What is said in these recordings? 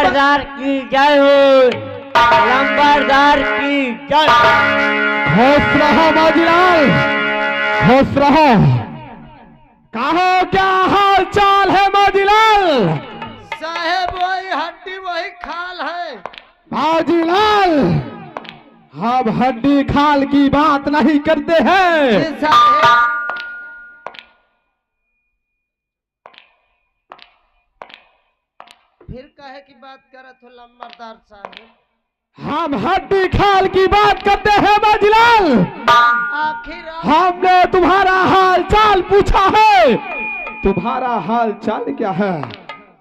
लंबरदार की जय हो, लंबरदार की जय। खुश रहो माजीलाल, खुश रहो। कहो क्या हाल चाल है माजीलाल? साहेब वही हड्डी वही खाल है। माजीलाल, हम हड्डी खाल की बात नहीं करते हैं। साहेब फिर कहे की बात करत हो लंबरदार साहब? हम हड्डी खाल की बात करते हैं माजीलाल। आखिर हमने तुम्हारा हाल चाल पूछा है। तुम्हारा हाल चाल क्या है?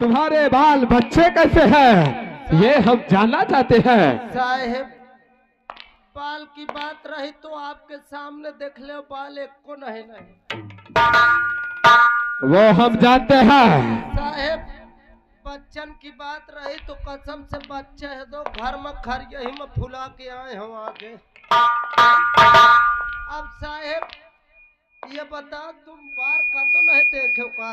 तुम्हारे बाल बच्चे कैसे हैं? ये हम जानना चाहते हैं। साहेब बाल की बात रही तो आपके सामने देख ले, बाल एक को नहीं। वो हम जानते हैं। साहेब बच्चन की बात रही तो कसम से बच्चे है दो घर में खर यही में फुला के आए हो आगे। अब साहेब ये बता तुम बार का तो नहीं देखे का?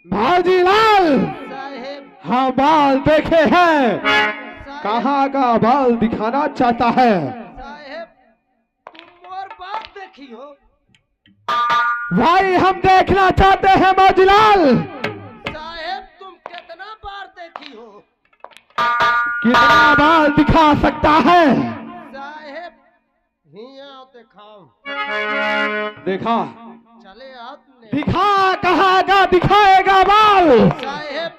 माजीलाल, साहेब हाँ बाल देखे हैं। साहेब कहाँ का बाल दिखाना चाहता है? साहेब तुम और बात देखी हो? भाई हम देखना चाहते हैं माजीलाल। साहेब तुम कितना बार देखी हो? कितना बाल दिखा सकता है? साहेब हिया दिखाओ। देखा चले आओ तुमने। दिखा, कहाँ का दिखाएगा बाल? साहेब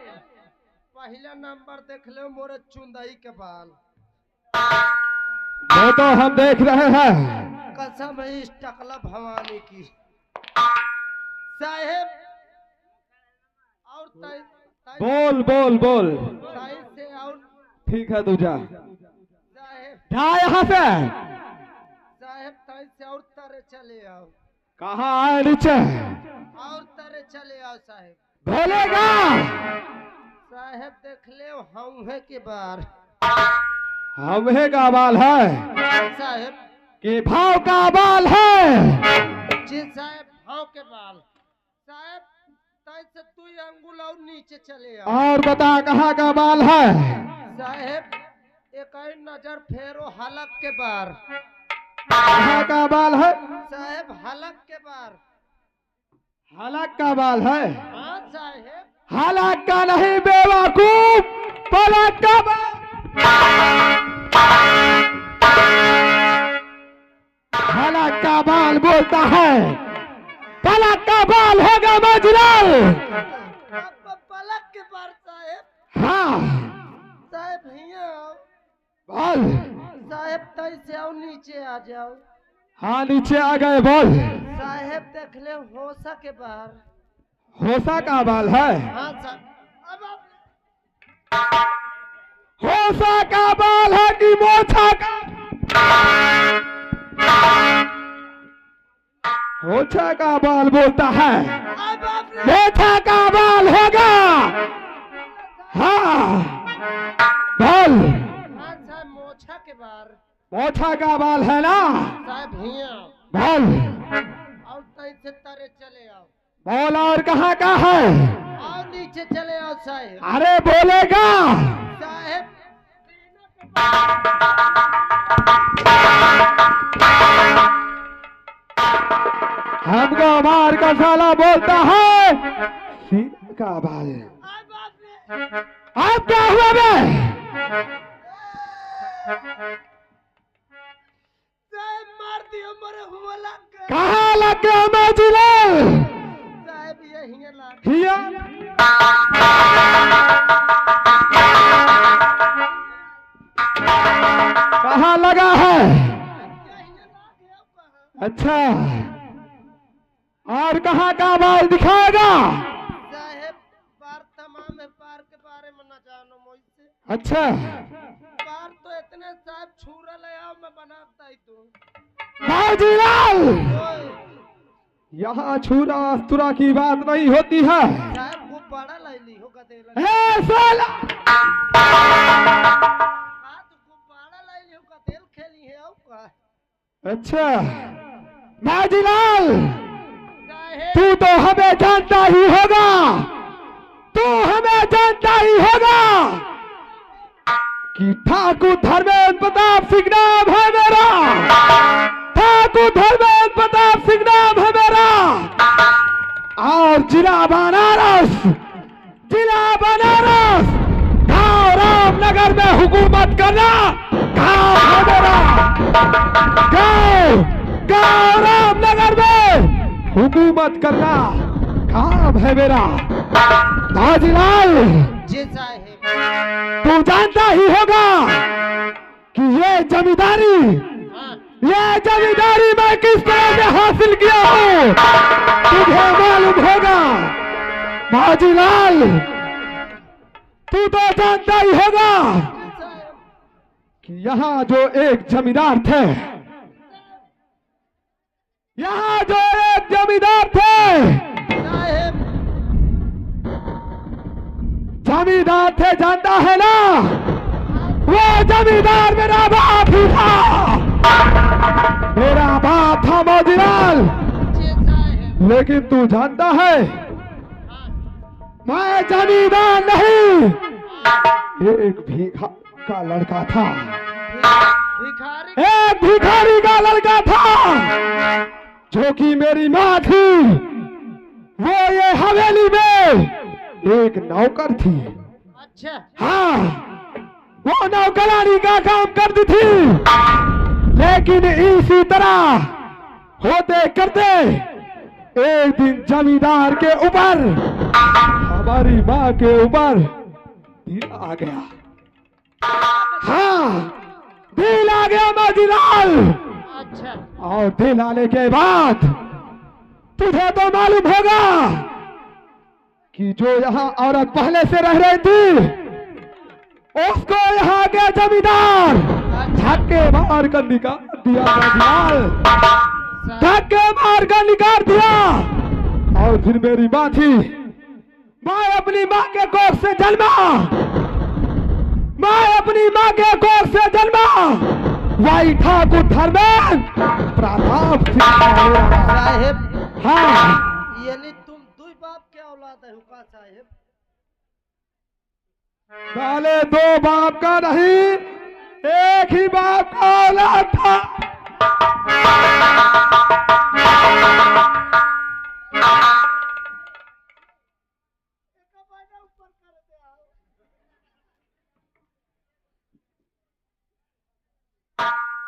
पहला नंबर देख लो मोरे चुंदई के बाल। वो तो हम देख रहे हैं। कसम है इस टकला भवानी की। साहेब और बोल बोल बोल। से और ठीक है तू जा, साहेब जा यहाँ से। साहेब ताई से और तरह चले आओ। कहाँ आए नीचे? और तरह चले आओ साहेब। बोलेगा? साहेब देख ले हम है के बार। हमें का बाल है साहेब कि भाव का बाल है? जी साहेब भाव के बाल। साहेब ताई से तू अंगुल और नीचे चले आओ। और बता कहाँ का बाल है? साहेब एक और नजर फेरो हलक के बार। कहाँ का बाल है? साहेब हलक के बार। हलक का बाल है? हाँ साहेब हलक का नहीं बेवकूफ, पलक का बाल। हलक का बाल बोलता है, पलक का बाल होगा माजीलाल। पलक के बार साहेब। हाँ साहेब हिया आओ। बोल। साहेब तई से आओ नीचे आ जाओ। हाँ नीचे आ गए, बोल। साहेब देख ले होसा के बार। होसा का बाल है? हाँ साहब अब आप होसा का बाल है कि मोछा का? होछा का बाल बोलता है, अब आप मोछा का बाल होगा। हाँ बोल। हाँ साहब मोछा के बार। मोछा का बाल है ना? साहब हिया बोल। और तई से तारे चले आओ। बोल और कहाँ का है? और नीचे चले आओ साहेब। अरे बोलेगा? साहेब हमको मार का साला बोलता है सीने का बाल। अब आपने अब क्या हुआ बे? साहेब मार दियो मरे हुआ लग। कहाँ लग गया माजीलाल? साहेब ये हिया लग। हिया? कहाँ लगा है? अच्छा, और कहाँ का बाल दिखाएगा? साहेब बार तमाम है, बार के बारे में न जानो मुझसे। अच्छा बार तो इतने साहब छूरा ले आओ मैं बनाता ही तू। माजीलाल, ओए, यहाँ छुरा अस्तुरा की बात नहीं होती है। साहब वो बड़ा लाई ली होगा दे लगा। ए साला, हाँ तो वो बड़ा लाई ली होगा तेल खेली है आओ का। अच्छा माजीलाल, साहेब तू तो हमें जानता ही होगा, तू हमें जानता ही होगा। कि ठाकुर धर्मेंद्र प्रताप सिंह नाम है मेरा, ठाकुर धर्मेंद्र प्रताप सिंह नाम है मेरा, और जिला बनारस, जिला बनारस, गांव रामनगर में हुकूमत करना काम है मेरा। गांव रामनगर में हुकूमत करना काम है मेरा। बाजीलाल, जी साहेब। तू जानता ही होगा कि ये जमींदारी, ये जमींदारी मैं किस तरह से हासिल किया हूँ, तुझे मालूम होगा। बाजीलाल, तू तो जानता ही होगा कि यहाँ जो एक जमींदार थे, यहाँ जो एक जमींदार थे, साहेब जमींदार थे, जानता है ना, वो जमींदार मेरा बाप ही था, मेरा बाप था बाजीलाल। जी साहेब। लेकिन तू जानता है मैं जमींदार नहीं, एक भीखा का लड़का था, भिखारी। एक भिखारी का लड़का था, जो कि मेरी माँ थी, वो ये हवेली में एक नौकर थी। अच्छा। हाँ, वो नौकरानी का काम करती थी, लेकिन इसी तरह होते करते एक दिन जमींदार के ऊपर, हमारी माँ के ऊपर दिल आ गया। हाँ, दिल आ गया बाजीलाल। अच्छा। और दिल आने के बाद तुझे तो मालूम होगा कि जो यहाँ औरत पहले से रह रही थी, उसको यहाँ के जमींदार धक्के मार कर निकाल दिया बाजीलाल, धक्के मार कर निकाल दिया। और फिर मेरी माँ थी, मैं अपनी माँ के कोख से जन्मा, मैं अपनी माँ के कोख से जन्मा, वही ठाकुर धर्मेंद्र प्रताप सिंह साहेब। हाँ, यानी तुम दो बाप के औलाद है हुका साहेब। साले दो बाप का नहीं, एक ही बाप का औलाद था।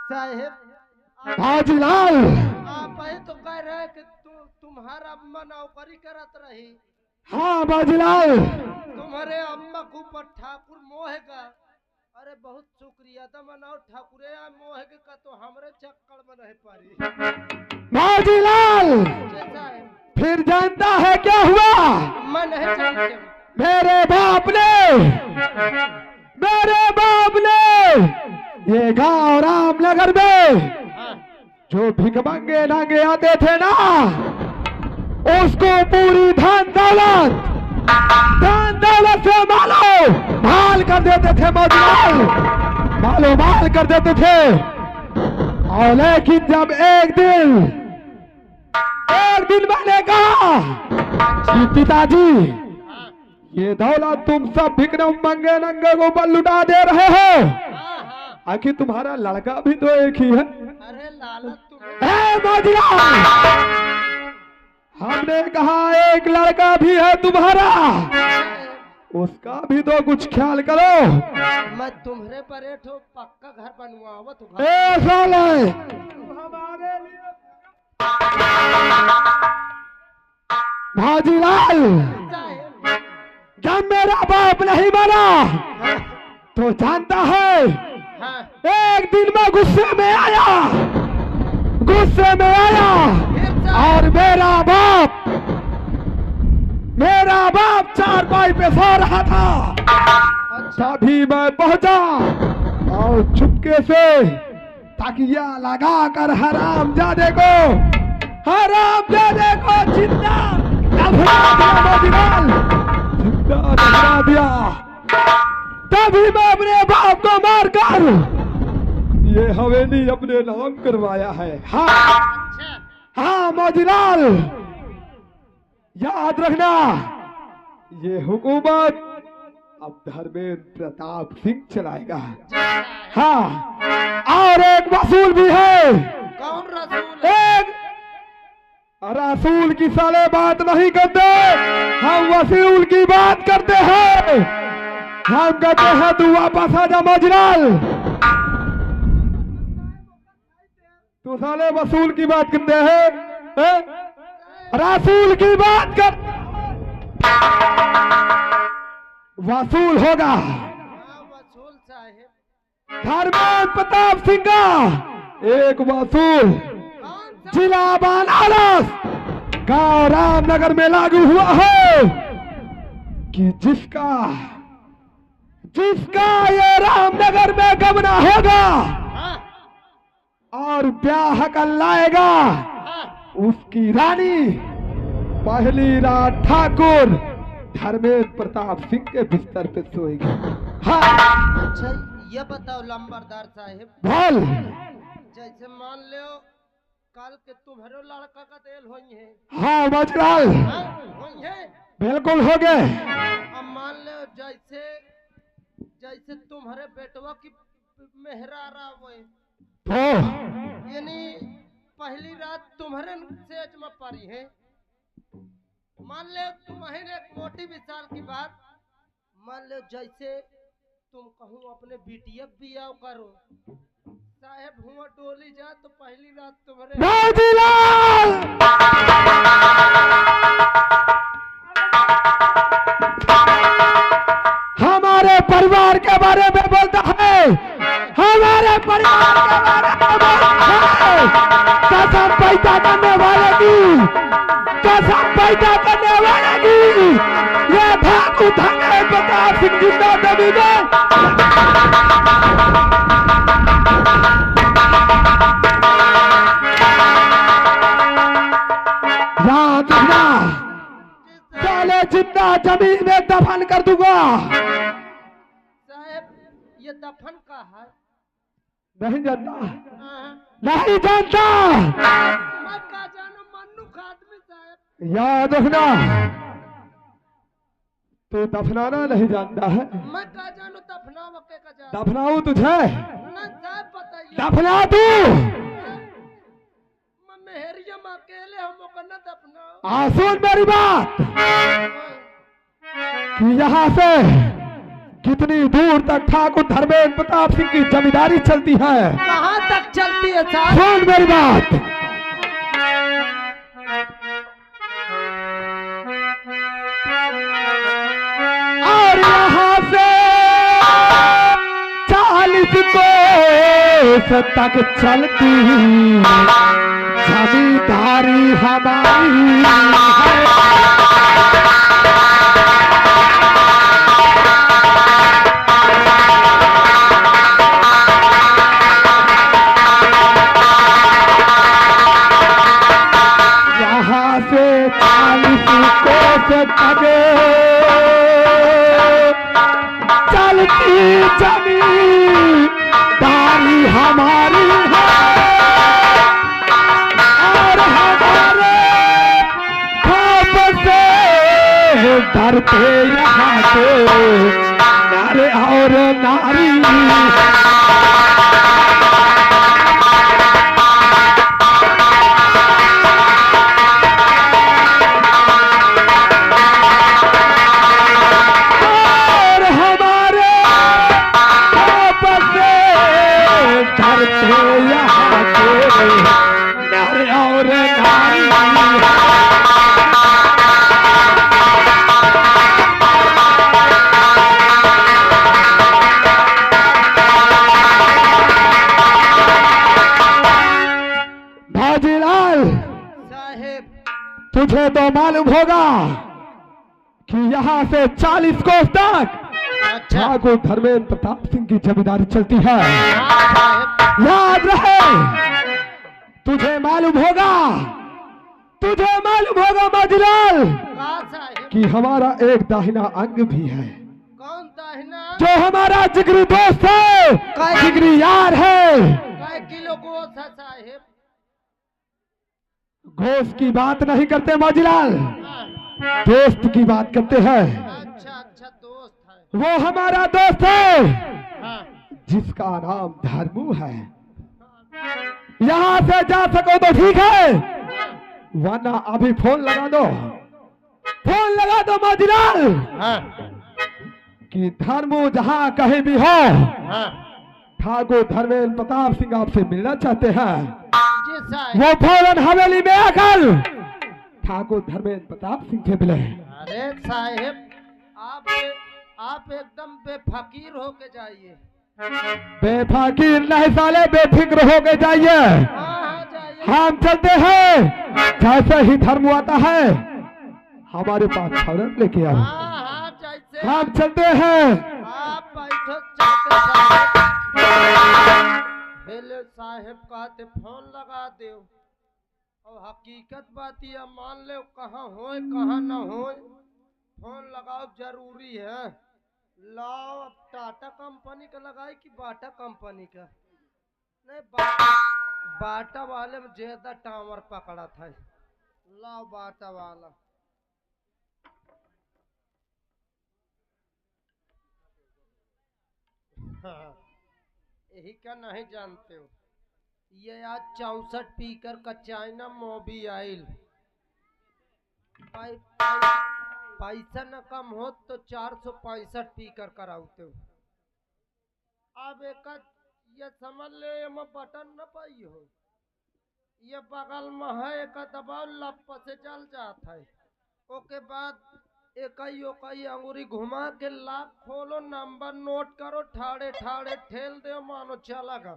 साहेब बाजीलाल, आप ही तो कह रहे हैं कि तुम्हारा अम्मा नौकरी करत रही, हाँ बाजीलाल, तुम्हारे अम्मा को ऊपर ठाकुर मोहेगा। अरे बहुत शुक्रिया तो मनाओ ठाकुरे मोहेगे का तो हमरे चक्कर में नहीं पारी। बाजीलाल, जी साहेब। फिर जानता है क्या हुआ? मैं नहीं जानते। मेरे बाप ने ये गांव रामनगर में जो भिखमंगे नांगे आते थे ना, उसको पूरी धन दौलत से माल कर देते थे बाजीलाल, माल कर देते थे। और लेकिन जब एक दिन मैंने कहा कि पिताजी, ये दौलत तुम सब भिखमंगे नंगे को ऊपर लुटा दे रहे हो, आखिर तुम्हारा लड़का भी तो एक ही है। अरे लालच तुम। बाजीलाल, हमने कहा एक लड़का भी है तुम्हारा, उसका भी तो कुछ ख्याल करो। मैं तुम्हारे पर एक पक्का घर बनवावत हूँ। साले, बाजीलाल, जब मेरा बाप नहीं बना तो जानता है, हाँ। एक दिन मैं गुस्से में आया और मेरा बाप चारपाई पे सो रहा था। तभी मैं पहुंचा और चुपके से तकिया लगा कर हरामजादे को जिंदा दफना दिया। तभी मैं अपने बाप को मारकर ये हवेली अपने नाम करवाया है। हाँ बाजीलाल, याद रखना, ये हुकूमत अब धर्मेंद्र प्रताप सिंह चलाएगा। जी साहब। हाँ, और एक वसूल भी है। कौन रसूल है? एक रसूल की साले बात नहीं करते, हम वसूल की बात करते हैं। हम कहते हैं तू वापस आ जा मजराल। तू साले वसूल की बात करते हैं, रसूल की बात कर। वसूल होगा हाँ, वसूल साहब। धर्मेंद्र प्रताप सिंह का एक वसूल कौन सा? जिला बनारस गांव रामनगर में लागू हुआ है कि जिसका ये रामनगर में गमना होगा हाँ, और ब्याह कर लाएगा, हाँ। उसकी रानी पहली रात ठाकुर धर्मेंद्र प्रताप सिंह के बिस्तर पे सोएगी। हाँ, अच्छा ये बताओ लंबरदार साहब, बोल। जैसे मान लो कल के तुम्हारे लड़का का तेल होई है, हाँ मजराल, हाँ, होई है। बिल्कुल हो गए। अब मान लो जैसे जैसे तुम्हारे बेटवा की मेहरारा हुए, तो यानी पहली रात तुम्हारे सेज में पड़ी है। मान लो तुम्हारे एक मोटी विशाल की बात, मान लो जैसे तुम कहूँ अपने बिटिया बियाह करो साहब, हुआ डोली जा तो पहली रात तुम्हारे मोतीलाल, हमारे परिवार के बारे में बोलता है, हमारे परिवार के बारे में बोलता है। कसम पैदा करने वाले की, कसम पैदा करने वाले की, ये ठाकुर धर्मेंद्र प्रताप सिंह जिंदा नबी में याद रखना, साले जिंदा जमीन में दफन कर दूंगा। साहब ये दफन का है? नहीं जानता, हाँ। नहीं जानता। मैं का जानो मन्नू आदमी साहब, याद रखना, तू दफनाना नहीं जानता है। मैं का जानो दफना वके का जानो। दफनाऊ तुझे, ना साहब बताइए। दफना तू। मैं मेहरिया में अकेले हम ओकर ना दफना। सुन मेरी बात कि यहाँ से कितनी दूर तक ठाकुर धर्मेंद्र प्रताप सिंह की जमींदारी चलती है। कहाँ तक चलती है साहब? सुन मेरी बात, और यहाँ से 40 कोस तक चलती जमींदारी हमारी है। यहाँ से 40 कोस तक चलती जमींदारी हमारी है। और हमारे खौफ से डरते यहाँ के नर और नारी। तुझे तो मालूम होगा कि यहाँ से 40 कोस तक ठाकुर धर्मेंद्र प्रताप सिंह की जमींदारी चलती है। याद रहे, तुझे मालूम होगा मजलाल कि हमारा एक दाहिना अंग भी है। कौन दाहिना? जो हमारा जिगरी दोस्त है, जिगरी यार है। काय किलो गोश्त है साहेब? गोश्त की बात नहीं करते मौजीलाल, दोस्त की बात करते हैं। अच्छा अच्छा दोस्त है? वो हमारा दोस्त है हाँ जिसका नाम धर्मू है। यहाँ से जा सको तो ठीक है, वरना अभी फोन लगा दो, फोन लगा दो माजीलाल हाँ कि धर्मू जहाँ कहीं भी हो, हाँ ठाकुर धर्मेंद्र प्रताप सिंह आपसे मिलना चाहते हैं। जी साहब। वो फौरन हवेली में आकर ठाकुर धर्मेंद्र प्रताप सिंह से मिले। अरे साहेब आप एकदम बेफकीर होके जाइए। बेफकीर नहीं साले, बेफिक्र हो के जाइए। हाँ जाइए। हम चलते हैं, जैसे ही धर्म आता है हमारे पास फौरन लेके आओ। हाँ जैसे हम चलते हैं। आप बैठो चाहते साहेब। हेलो साहेब कहते फोन लगा दो, और हकीकत बात यह मान ले कहाँ होए कहाँ न होए, फोन लगाओ जरूरी है। लाओ अब टाटा कंपनी का लगाए कि बाटा कंपनी का? नहीं बाटा वाले में ज्यादा टावर पकड़ा था। लाओ बाटा वाला। हाँ, यही क्या नहीं जानते हो, ये आज 64 पीकर का चाइना मोबाइल। पैसा न कम हो तो 465 पीकर कराते हो। अब एक ये समझ ले मैं बटन न पाई हो, ये बगल में है, एक दबाव लप से चल जाता है। ओके बाद इकाई अंगूरी घुमा के लाख खोलो, नंबर नोट करो, ठाड़े ठाड़े ठेल दे, मानो चला गा।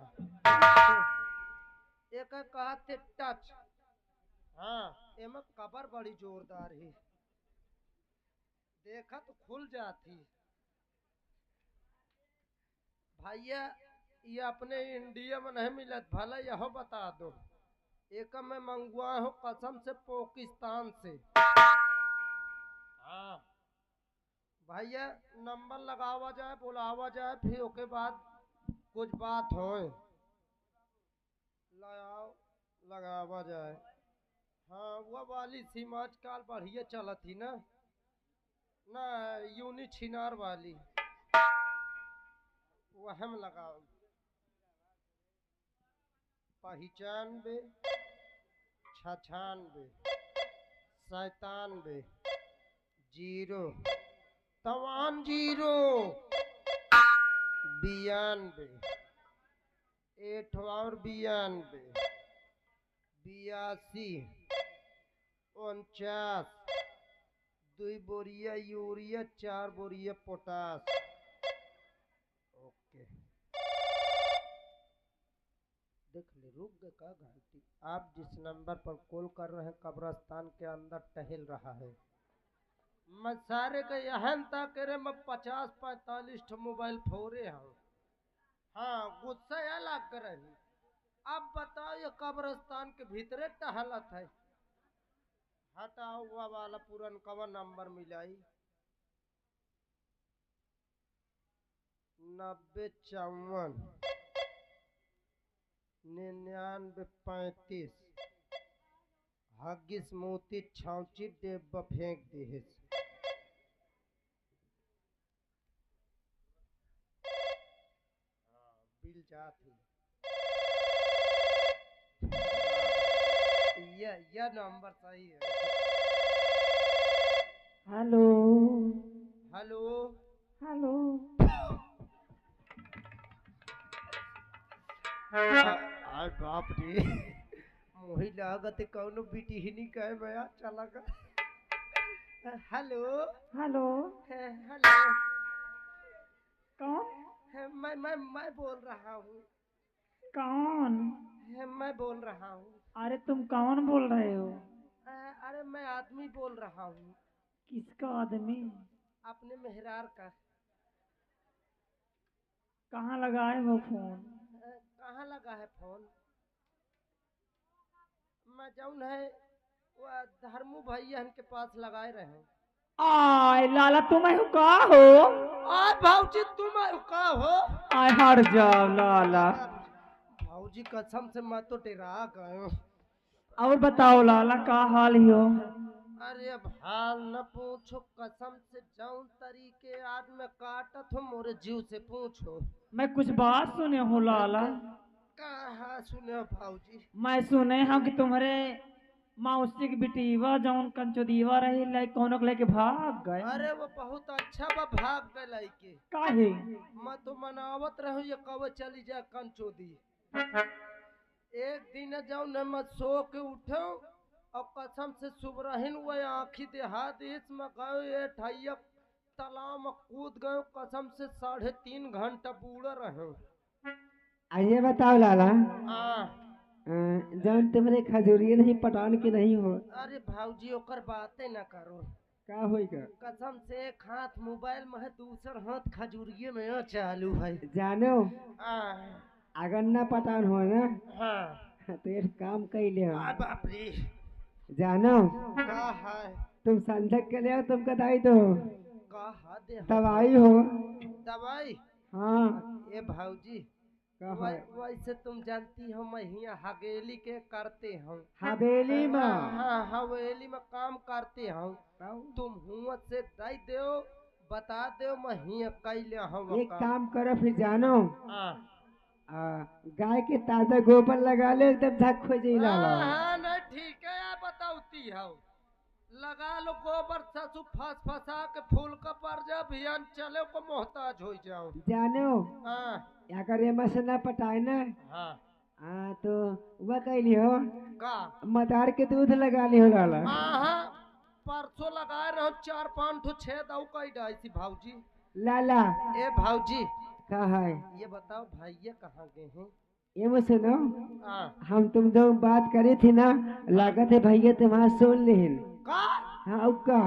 एक कहते टच। हाँ एम कबर बड़ी जोरदार है, देखा तो खुल जाती। भैया ये अपने इंडिया में नहीं मिलत, भला यह बता दो, एक मैं मंगवा हूँ कसम से पाकिस्तान से। हाँ भैया नंबर लगावा जाए, बुलावा जाए, फिर उसके बाद कुछ बात हो लगावा जाए। हाँ वो वाली सिम आजकल बढ़िया चलत थी ना यूनी छिनार वाली, वह हम लगाओ। पहचान बे 96 97 0 तवान 0 92 8 और 92 82 49 2 बोरिया यूरिया 4 बोरिया पोटास। ओके देख ले, रुक गए का घंटी। आप जिस नंबर पर कॉल कर रहे हैं कब्रिस्तान के अंदर टहल रहा है। मैं सारे का यहन तक रे मैं 50-45 मोबाइल फोरे हूँ। हाँ गुस्सा या लग रही। अब बताओ ये कब्रिस्तान के भीतरे टहलत है। हटाओ हुआ वाला पूरन कवा नंबर मिलाई 90 54 99 35 हगिस मोती छाउची डेब्बा फेंक दे। बिल जाती यह नंबर सही है। Hello hello hello. आय बाप रे, मोही लागत कौनो बिटी ही नहीं कहे भैया चला का। हेलो हेलो हेलो कौन? मैं बोल रहा हूँ। कौन? मैं बोल रहा हूँ। अरे तुम कौन बोल रहे हो? अरे मैं आदमी बोल रहा हूँ। किसका आदमी? अपने मेहरार का। कहाँ लगाए हो फोन? कहाँ लगा है फोन? मैं जौन है वो धर्मू भैया के पास लगाए रहे। आय लाला तुम का हो? आय भाऊजी तुम का हो? आय हट जाओ लाला। भाऊजी कसम से मैं तो डरा गया। और बताओ लाला का हाल हो? अरे अब हाल न पूछो, कसम से जाऊं तरीके आज मैं काटत हूँ मोरे जीव से पूछो। मैं कुछ बात सुने हूँ लाला। कहा सुने भाऊजी? मैं सुने हूँ कि तुम्हारे मौसी की बेटीवा जौन कंचोदीवा रही लाइक कौन लेके भाग गए। अरे वो बहुत अच्छा बा, भाग गए लइके। काहे? मैं तो मनावत रहूं ये कब चली जाए कंचोदी। एक दिन जाऊं न मैं सो के उठो और कसम से सुबरहिन वो आँखी देहा देश में गए ये ठैया तालाब में कूद गए, कसम से 3.5 घंटा बूढ़ा रहे। ये बताओ लाला, हाँ जौन तुम्हारे खजूरिये नहीं पटान के नहीं हो, अरे भाऊजी ओकर बातें न करो। का होएगा? कसम से एक हाथ मोबाइल में है, दूसर हाथ खजूरिये में है, चालू है। जानो हाँ अगर ना पटान हो ना हाँ। तो एक काम कैले हो। बाप रे। जानो का है? तुम संजक के लिए तुमका दाई दो का है दे दवाई हो। दवाई? हाँ ये भाऊजी का है? वैसे तुम जानती हो मैं यहाँ हवेली के करते हूँ। हवेली में? हाँ हवेली में काम करते हूँ। तुम हुआ से दई दो, बता दो मैं यहाँ कैले हूँ। एक काम करो फिर, जानो हाँ गाय के ताजा गोबर लगा ले, एकदम झक हो जाई लाला। हाँ नहीं ठीक है यार, बताऊती हो लगा लो गोबर ससु फंस फंसा के फूल का पर जा अभियान चले को मोहताज हो जाओ। जानो हाँ अगर ये मसला पटाए ना हाँ तो वह कैली हो का मदार के दूध लगा ली हो लाला। हाँ परसों लगाए रहो 4-5 ठो 6 दाऊ कई डाई थी भाऊजी। लाला ए भाऊजी का है? ये बताओ भैया कहाँ गए हैं? ये मत सुनो, हाँ हम तुम जो बात करी थी ना, लागत है भैया तुम्हारा सुन लेन। का हाँ का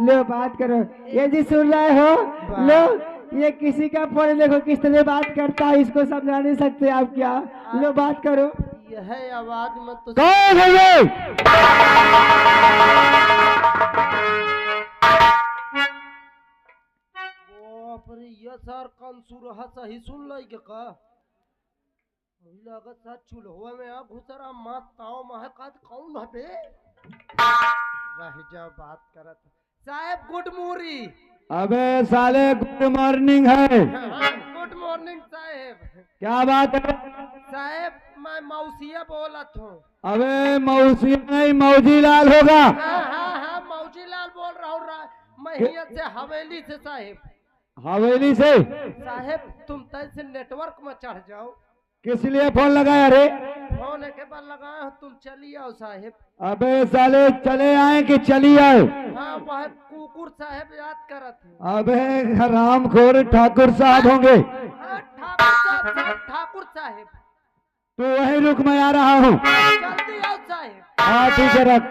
लो बात करो। ये जी सुन रहे हो? लो ये किसी का फोन देखो किस तरह बात करता है, इसको समझा नहीं सकते आप क्या? लो बात करो। यह आवाज में तो कौन है ये? बाप रे, ये सर कंसुर है सही सुन लई के का? मुझे लगा सर चूल्हा में आ घुसरा मत ताव मह का कौन है बे? रह जा बात करत साहब। Good morning. अबे साले गुड मॉर्निंग है। गुड मॉर्निंग साहब। क्या बात है? साहब मैं मौसिया बोलत हूँ। अबे मौसी नहीं मौजी लाल होगा। हाँ मौजी लाल बोल रहा हूँ मैं यहाँ से हवेली से साहब। हवेली से? साहब तुम तय से नेटवर्क में चढ़ जाओ। किस लिए फोन लगाया रे? फोन के बाद लगाया हो, तुम चली आओ साहब। अबे साले चले आए कि चली आए? हाँ वह कुकुर साहब याद करत है। अबे हरामखोर ठाकुर साहब होंगे। हाँ ठाकुर साहब। तो वही रुक मैं आ रहा हूँ। जल्दी आओ साहब। हाँ ठीक है रख।